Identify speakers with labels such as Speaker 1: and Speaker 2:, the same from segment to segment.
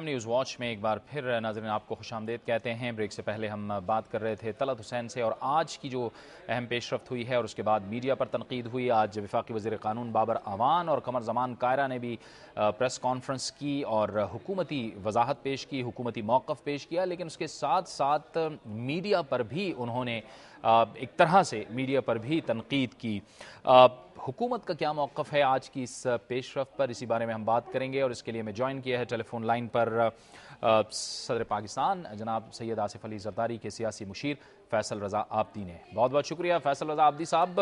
Speaker 1: Prime news watch میں ایک بار پھر ناظرین آپ کو خوش آمدید کہتے ہیں۔ بریک سے پہلے ہم بات کر رہے تھے طلعت حسین سے اور آج کی جو اہم پیش رفت ہوئی ہے اور اس کے بعد میڈیا پر تنقید ہوئی۔ آج وفاقی وزیر قانون بابر اعوان اور قمر زمان کائرہ نے بھی پریس کانفرنس کی اور حکومتی وضاحت پیش کی، حکومتی موقف پیش کیا، لیکن اس کے ساتھ ساتھ میڈیا پر بھی انہوں نے ایک طرح سے میڈیا پر بھی تنقید کی۔ حکومت کا کیا موقف ہے آج کی اس پیش رفت پر، اسی بارے میں ہم بات کریں گے اور اس کے لیے میں جوائن کیا ہے ٹیلی فون لائن پر صدر پاکستان جناب سید آصف علی زرداری کے سیاسی مشیر فیصل رضا عابدی نے۔ بہت بہت شکریہ فیصل رضا عابدی صاحب۔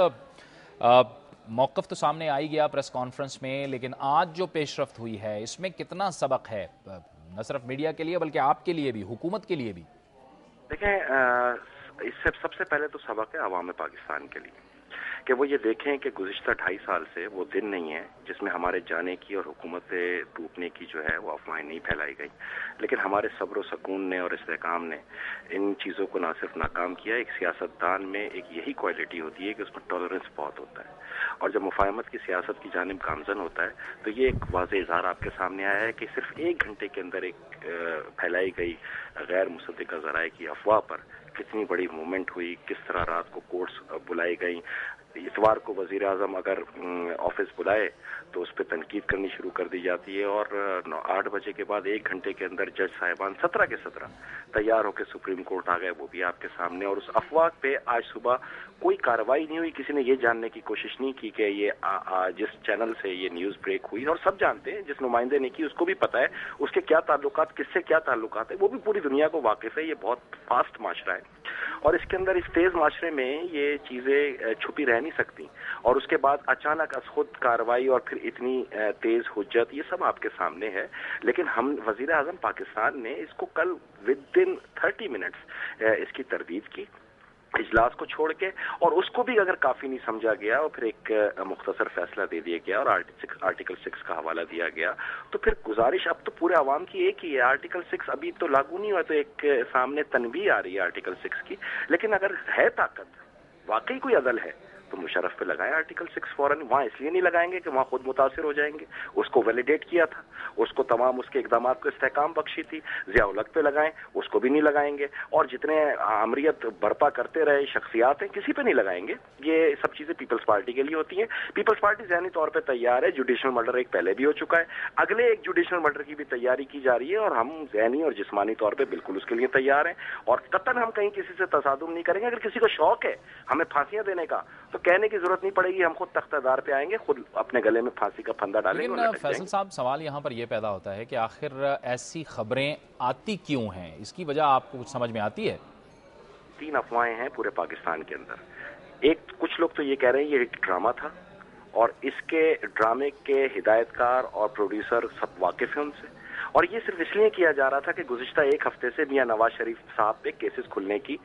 Speaker 1: موقف تو سامنے آ ہی گیا پریس کانفرنس میں، لیکن آج جو پیش رفت ہوئی ہے اس میں کتنا سبق ہے نہ صرف میڈیا کے لیے بلکہ آپ کے لیے بھی، حکومت کے لیے بھی؟
Speaker 2: دیکھیں، اس سے سب سے پہلے تو سبق ہے عوام پاکستان کے لیے کہ وہ یہ دیکھیں کہ گزشتہ 2.5 سال سے وہ دن نہیں ہے جس میں ہمارے جانے کی اور حکومت ٹوٹنے کی جو ہے وہ افواہیں نہیں پھیلائی گئی، لیکن ہمارے صبر و سکون نے اور استحکام نے ان چیزوں کو نہ صرف ناکام کیا۔ ایک سیاستدان میں ایک یہی کوالٹی ہوتی ہے کہ اس میں ٹالرنس بہت ہوتا ہے، اور جب مفاہمت کی سیاست کی جانب گامزن ہوتا ہے تو یہ ایک واضح اظہار آپ کے سامنے آیا ہے کہ صرف 1 گھنٹے کے اندر ایک پھیلائی گئی غیر مصدقہ ذرائع کی افواہ پر کتنی بڑی موومنٹ ہوئی، کس طرح رات کو کورٹس بلائی گئیں۔ اتوار کو وزیر اعظم اگر آفس بلائے تو اس پہ تنقید کرنی شروع کر دی جاتی ہے، اور 8 بجے کے بعد 1 گھنٹے کے اندر جج صاحبان 17 کے 17 تیار ہو کے سپریم کورٹ آ گئے، وہ بھی آپ کے سامنے۔ اور اس افواہ پہ آج صبح کوئی کارروائی نہیں ہوئی، کسی نے یہ جاننے کی کوشش نہیں کی کہ یہ جس چینل سے یہ نیوز بریک ہوئی، اور سب جانتے ہیں، جس نمائندے نے کی اس کو بھی پتا ہے اس کے کیا تعلقات، کس سے کیا تعلقات ہیں، وہ بھی پوری دنیا کو واقف ہے۔ یہ بہت فاسٹ معاشرہ ہے اور اس کے اندر اس تیز معاشرے میں یہ چیزیں چھپی رہ نہیں سکتی، اور اس کے بعد اچانک از خود کارروائی اور پھر اتنی تیز حجت، یہ سب آپ کے سامنے ہے۔ لیکن ہم وزیر اعظم پاکستان نے اس کو کل ودن 30 منٹس اس کی تردید کی اجلاس کو چھوڑ کے، اور اس کو بھی اگر کافی نہیں سمجھا گیا اور پھر ایک مختصر فیصلہ دے دیا گیا اور آرٹیکل 6 کا حوالہ دیا گیا، تو پھر گزارش اب تو پورے عوام کی ایک ہی ہے۔ آرٹیکل 6 ابھی تو لاگو نہیں ہوا، تو ایک سامنے تنبیہ آ رہی ہے آرٹیکل 6 کی، لیکن اگر ہے طاقت، واقعی کوئی عدل ہے، تو مشرف پہ لگائیں آرٹیکل 6 فوراً۔ وہاں اس لیے نہیں لگائیں گے کہ وہاں خود متاثر ہو جائیں گے، اس کو ویلیڈیٹ کیا تھا، اس کو تمام اس کے اقدامات کو استحکام بخشی تھی، ضیاء الحق پہ لگائیں، اس کو بھی نہیں لگائیں گے، اور جتنے آمریت برپا کرتے رہے شخصیات ہیں کسی پہ نہیں لگائیں گے۔ یہ سب چیزیں پیپلز پارٹی کے لیے ہوتی ہیں۔ پیپلز پارٹی ذہنی طور پہ تیار ہے، جوڈیشل مرڈر ایک پہلے بھی ہو چکا ہے، اگلے ایک جوڈیشل مرڈر کی بھی تیاری کی جا رہی ہے، اور ہم ذہنی اور جسمانی طور پہ بالکل اس کے لیے تیار ہیں، اور قطعاً ہم کہیں کسی سے تصادم نہیں کریں گے۔ اگر کسی کو شوق ہے ہمیں پھانسیاں دینے کا تو کہنے کی ضرورت نہیں پڑے گی، ہم خود تختہ دار پہ آئیں گے، خود اپنے گلے میں پھانسی کا پھندا ڈالیں گے۔
Speaker 1: لیکن فیصل صاحب سوال یہاں پر یہ پیدا ہوتا ہے کہ آخر ایسی خبریں آتی کیوں ہیں؟ اس کی وجہ آپ کو کچھ سمجھ میں آتی ہے؟
Speaker 2: 3 افواہیں ہیں پورے پاکستان کے اندر۔ ایک، کچھ لوگ تو یہ کہہ رہے ہیں یہ ایک ڈرامہ تھا، اور اس کے ڈرامے کے ہدایت کار اور پروڈیوسر سب واقف ہیں ان سے، اور یہ صرف اس لیے کیا جا رہا تھا کہ گزشتہ 1 ہفتے سے میاں نواز شریف صاحب پہ کیسز کھلنے کی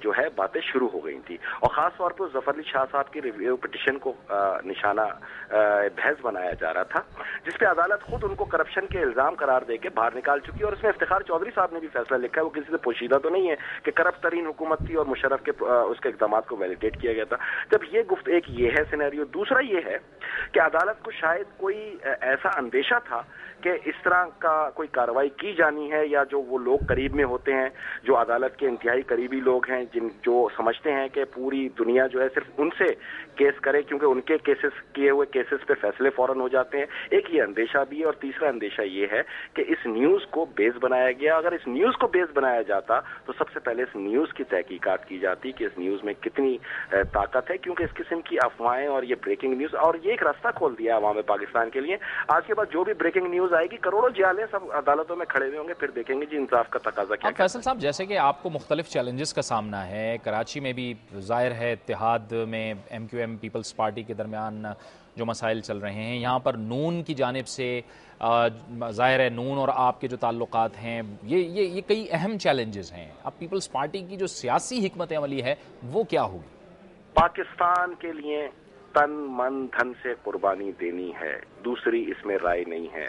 Speaker 2: جو ہے باتیں شروع ہو گئی تھی، اور خاص طور پر ظفر علی شاہ صاحب کی ریویو پٹیشن کو نشانہ بحث بنایا جا رہا تھا، جس پہ عدالت خود ان کو کرپشن کے الزام قرار دے کے باہر نکال چکی ہے، اور اس میں افتخار چودھری صاحب نے بھی فیصلہ لکھا ہے، وہ کسی سے پوشیدہ تو نہیں ہے کہ کرپٹ ترین حکومت تھی اور مشرف کے اس کے اقدامات کو ویلیڈیٹ کیا گیا تھا۔ جب یہ ایک یہ ہے سینیریو، دوسرا یہ ہے کہ عدالت کو شاید کوئی ایسا اندیشہ تھا کہ اس طرح کا کوئی کارروائی کی جانی ہے، یا جو وہ لوگ قریب میں ہوتے ہیں جو عدالت کے انتہائی قریبی لوگ ہیں، جو سمجھتے ہیں کہ پوری دنیا جو ہے صرف ان سے کیس کرے کیونکہ ان کے کیے ہوئے کیسز پہ فیصلے فوراً ہو جاتے ہیں، ایک یہ اندیشہ بھی ہے، اور تیسرا اندیشہ یہ ہے کہ اس نیوز کو بیس بنایا گیا۔ اگر اس نیوز کو بیس بنایا جاتا تو سب سے پہلے اس نیوز کی تحقیقات کی جاتی کہ اس نیوز میں کتنی طاقت ہے، کیونکہ اس قسم کی افواہیں اور یہ بریکنگ نیوز، اور یہ ایک راستہ کھول دیا عوام پاکستان کے لیے۔ آج کے بعد جو بھی بریکنگ نیوز آئے گی، کروڑوں جیالے سب عدالتوں میں کھڑے ہوئے ہوں گے، پھر دیکھیں گے جی انصاف کا تقاضا کیا ہے۔
Speaker 1: فیصل صاحب، جیسے کہ آپ کو مختلف چیلنجز کا سامنا ہے، کراچی میں بھی ظاہر ہے اتحاد میں M Q M Peoples Party کے درمیان جو مسائل چل رہے ہیں، یہاں پر نون کی جانب سے ظاہر ہے نون اور آپ کے جو تعلقات ہیں، یہ کئی اہم چیلنجز ہیں۔ اب پیپلز پارٹی کی جو سیاسی حکمت عملی ہے وہ کیا ہوگی؟
Speaker 2: پاکستان کے لیے تن من دھن سے قربانی دینی ہے، دوسری اس میں رائے نہیں ہے۔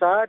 Speaker 3: 60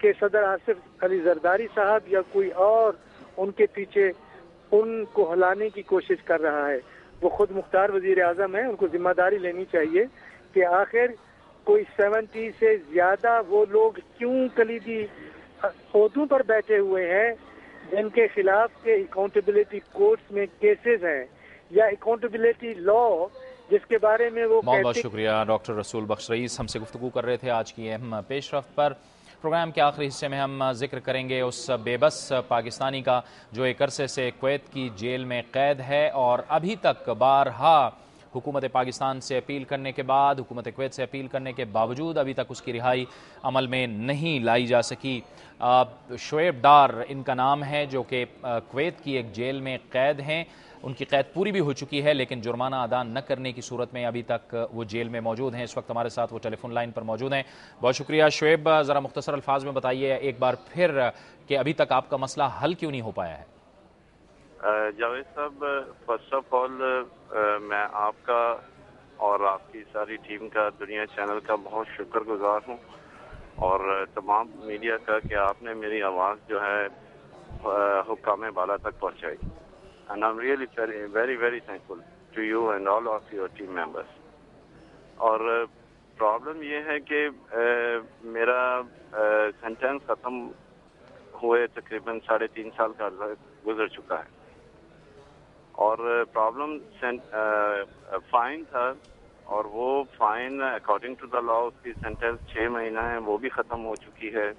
Speaker 3: کہ صدر آصف علی زرداری صاحب یا کوئی اور ان کے پیچھے ان کو ہلانے کی کوشش کر رہا ہے. وہ خود مختار وزیر اعظم ہیں, ان کو ذمہ داری لینی چاہیے کہ آخر کوئی 70 سے زیادہ وہ لوگ کیوں کلیدی عہدوں پر بیٹھے ہوئے ہیں جن کے خلاف کے اکاؤنٹیبلٹی کورٹس میں کیسز ہیں یا اکاؤنٹیبلٹی لا جس کے بارے میں وہ
Speaker 1: بہت شکریہ ڈاکٹر رسول بخش رئیس ہم سے گفتگو کر رہے تھے آج کی اہم پیش رفت پر. پروگرام کے آخری حصے میں ہم ذکر کریں گے اس بے بس پاکستانی کا جو ایک عرصے سے کویت کی جیل میں قید ہے اور ابھی تک بارہا حکومت پاکستان سے اپیل کرنے کے بعد, حکومت کویت سے اپیل کرنے کے باوجود ابھی تک اس کی رہائی عمل میں نہیں لائی جا سکی. شعیب ڈار ان کا نام ہے جو کہ کویت کی ایک جیل میں قید ہیں. ان کی قید پوری بھی ہو چکی ہے لیکن جرمانہ ادا نہ کرنے کی صورت میں ابھی تک وہ جیل میں موجود ہیں. اس وقت ہمارے ساتھ وہ ٹیلی فون لائن پر موجود ہیں. بہت شکریہ شعیب. ذرا مختصر الفاظ میں بتائیے ایک بار پھر کہ ابھی تک آپ کا مسئلہ حل کیوں نہیں ہو پایا ہے؟
Speaker 4: جاوید صاحب, فرسٹ آف آل میں آپ کا اور آپ کی ساری ٹیم کا, دنیا چینل کا بہت شکر گزار ہوں اور تمام میڈیا کا کہ آپ نے میری آواز جو ہے حکام بالا تک پہنچائی. And I'm really very, very thankful to you and all of your team members. اور پرابلم یہ ہے کہ میرا سینٹینس ختم ہوئے تقریباً 3.5 سال کا گزر چکا ہے اور پرابلم فائن تھا اور وہ فائن اکارڈنگ ٹو دا لا اس کی سینٹینس 6 مہینہ ہے وہ بھی ختم ہو چکی ہے.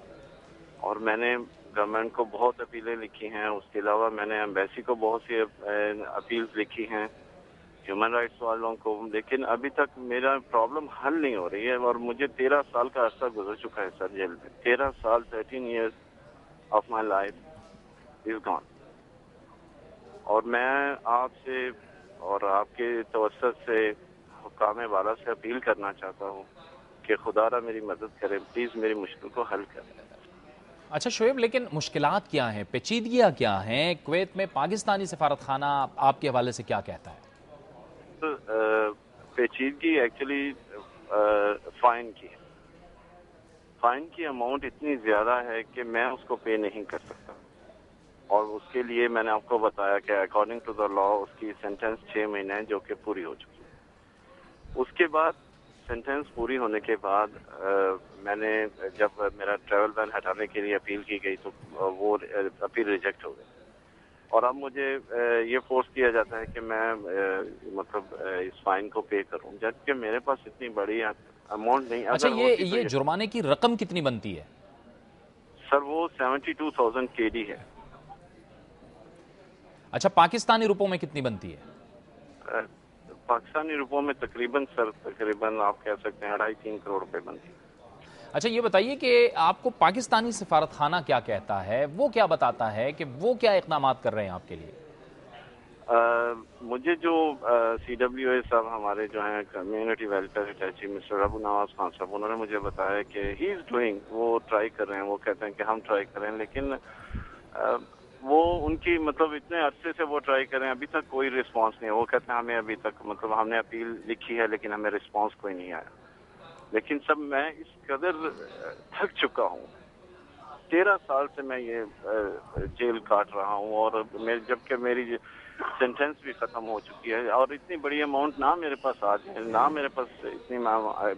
Speaker 4: اور میں نے گورنمنٹ کو بہت اپیلیں لکھی ہیں, اس کے علاوہ میں نے ایمبیسی کو بہت سی اپیلز لکھی ہیں, ہیومن رائٹس والوں کو, لیکن ابھی تک میرا پرابلم حل نہیں ہو رہی ہے. اور مجھے 13 سال کا عرصہ گزر چکا ہے سر جیل میں. 13 سال 13 years of my life is gone. اور میں آپ سے اور آپ کے توسط سے حکام بالا سے اپیل کرنا چاہتا ہوں کہ خدا را میری مدد کریں, پلیز میری مشکل کو حل کریں.
Speaker 1: اچھا شعیب, لیکن مشکلات کیا ہیں, پیچیدگیاں کیا ہیں؟ کویت میں پاکستانی سفارت خانہ آپ کے حوالے سے کیا کہتا ہے؟
Speaker 4: پیچیدگی ایکچولی فائن کی ہے. فائن کی اماؤنٹ اتنی زیادہ ہے کہ میں اس کو پے نہیں کر سکتا اور اس کے لیے میں نے آپ کو بتایا کہ اکارڈنگ ٹو دا لا اس کی سینٹینس 6 مہینے ہے جو کہ پوری ہو چکی ہے. اس کے بعد سینٹینس پوری ہونے کے بعد میں نے جب میرا ٹریول بین ہٹانے کے لیے اپیل کی گئی تو وہ اپیل ریجیکٹ ہو گئی اور اب مجھے یہ فورس کیا جاتا ہے کہ میں مطلب اس فائن کو پے کروں جبکہ میرے پاس اتنی بڑی اماؤنٹ نہیں.
Speaker 1: اچھا یہ جرمانے کی رقم کتنی بنتی ہے؟
Speaker 4: سر وہ 72,000 KD ہے.
Speaker 1: اچھا پاکستانی روپوں میں کتنی بنتی ہے؟
Speaker 4: پاکستانی روپوں میں تقریباً آپ کہہ سکتے ہیں 2.5-3 کروڑ روپے بنتی ہے.
Speaker 1: اچھا یہ بتائیے کہ آپ کو پاکستانی سفارت خانہ کیا کہتا ہے, وہ کیا بتاتا ہے کہ وہ کیا اقدامات کر رہے ہیں آپ کے لیے؟
Speaker 4: مجھے جو CWA صاحب ہمارے جو ہیں کمیونٹی ویلفیئر اٹیچی مسٹر ابو نواز خان صاحب, انہوں نے مجھے بتایا کہ ہی از ڈوئنگ, وہ ٹرائی کر رہے ہیں, وہ کہتے ہیں کہ ہم ٹرائی کر رہے ہیں, لیکن وہ ان کی مطلب اتنے عرصے سے وہ ٹرائی کریں ابھی تک کوئی رسپانس نہیں ہے. وہ کہتے ہیں ہمیں ابھی تک مطلب ہم نے اپیل لکھی ہے لیکن ہمیں رسپانس کوئی نہیں آیا. لیکن سب میں اس قدر تھک چکا ہوں, 13 سال سے میں یہ جیل کاٹ رہا ہوں اور جبکہ میری سینٹینس بھی ختم ہو چکی ہے اور اتنی بڑی اماؤنٹ نہ میرے پاس آ جائے, نہ میرے پاس اتنی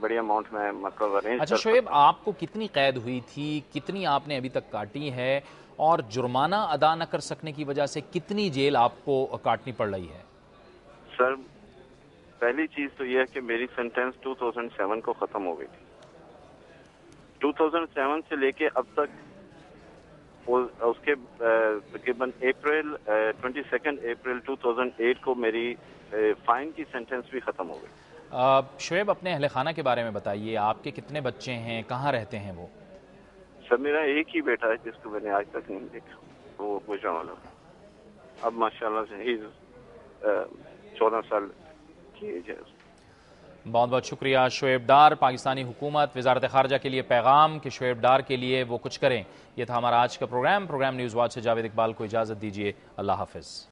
Speaker 4: بڑی اماؤنٹ میں مطلب ارینج.
Speaker 1: اچھا شعیب, آپ کو کتنی قید ہوئی تھی, کتنی آپ نے ابھی تک کاٹی ہے اور جرمانہ ادا نہ کر سکنے کی وجہ سے کتنی جیل آپ کو کاٹنی پڑ رہی ہے؟
Speaker 4: سر پہلی چیز تو یہ ہے کہ میری سینٹینس 2007 کو ختم ہو گئی تھی. 2007 سے لے کے اب تک اس کے تقریباً 22 اپریل 2008 کو میری فائن کی سینٹینس بھی ختم ہو گئی.
Speaker 1: شعیب اپنے اہل خانہ کے بارے میں بتائیے, آپ کے کتنے بچے ہیں, کہاں رہتے ہیں وہ؟
Speaker 4: سر میرا ایک ہی بیٹا ہے جس کو میں نے آج تک نہیں دیکھا, وہ گزرا والا. اب ماشاءاللہ سے 14 سال کی ایج ہے.
Speaker 1: بہت بہت شکریہ شعیب ڈار. پاکستانی حکومت وزارت خارجہ کے لیے پیغام کہ شعیب ڈار کے لیے وہ کچھ کریں. یہ تھا ہمارا آج کا پروگرام نیوز واچ سے جاوید اقبال کو اجازت دیجیے. اللہ حافظ.